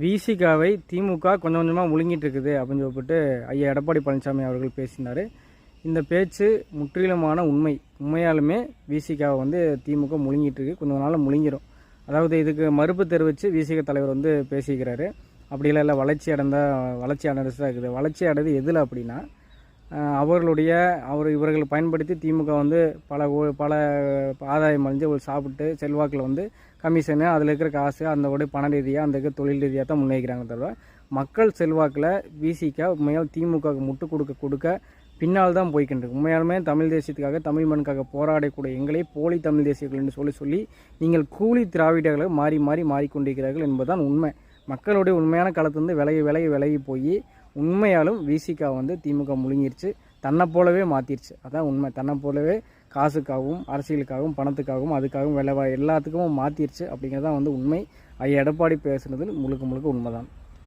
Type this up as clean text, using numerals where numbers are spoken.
விசிகாவை திமுக கொஞ்சம் கொஞ்சமாக முழுங்கிட்டு இருக்குது அப்படின்னு சொல்லிட்டு ஐயா எடப்பாடி பழனிசாமி அவர்கள் பேசினார். இந்த பேச்சு முற்றிலுமான உண்மை. உண்மையாலுமே விசிகாவை வந்து திமுக முழுங்கிட்டு இருக்கு, கொஞ்சம் நாள் முழுங்கிடும். அதாவது இதுக்கு மறுப்பு தெரிவித்து விசிக தலைவர் வந்து பேசிக்கிறாரு. அப்படிலாம் இல்லை, வளர்ச்சி அடைந்து தான் இருக்குது. வளர்ச்சி அடைது எதில் அப்படின்னா, இவர்கள் பயன்படுத்தி திமுக வந்து பல ஆதாயம் அடைஞ்சு ஒரு சாப்பிட்டு செல்வாக்கில் வந்து கமிஷனு, அதில் இருக்கிற காசு, அந்த பண ரீதியாக, அந்த இருக்கிற தொழில் ரீதியாக தான் முன்னேறிக்கிறாங்க. தவிர மக்கள் செல்வாக்கில் விசிக உண்மையால் திமுகவுக்கு முட்டு கொடுக்க பின்னால் தான் போய்கின்றது. உண்மையாலுமே தமிழ் தேசியத்துக்காக, தமிழ் மண்ணுக்காக போராடக்கூடிய எங்களை போலி தமிழ் தேசியர்கள் என்று சொல்லி நீங்கள் கூலி திராவிடர்களை மாறிக்கொண்டிருக்கிறார்கள் என்பதுதான் உண்மை. மக்களுடைய உண்மையான களத்திலிருந்து விலகி போய் உண்மையாலும் விசிகா வந்து திமுக முழுங்கிருச்சு, தன்னை போலவே மாற்றிருச்சு. அதான் உண்மை. தன்னை போலவே காசுக்காகவும், அரசியலுக்காகவும், பணத்துக்காகவும், அதுக்காகவும் எல்லாத்துக்கும் மாற்றிருச்சு அப்படிங்கிறதான் வந்து உண்மை. ஐயா எடப்பாடி பேசுனது முழுக்க உண்மைதான்.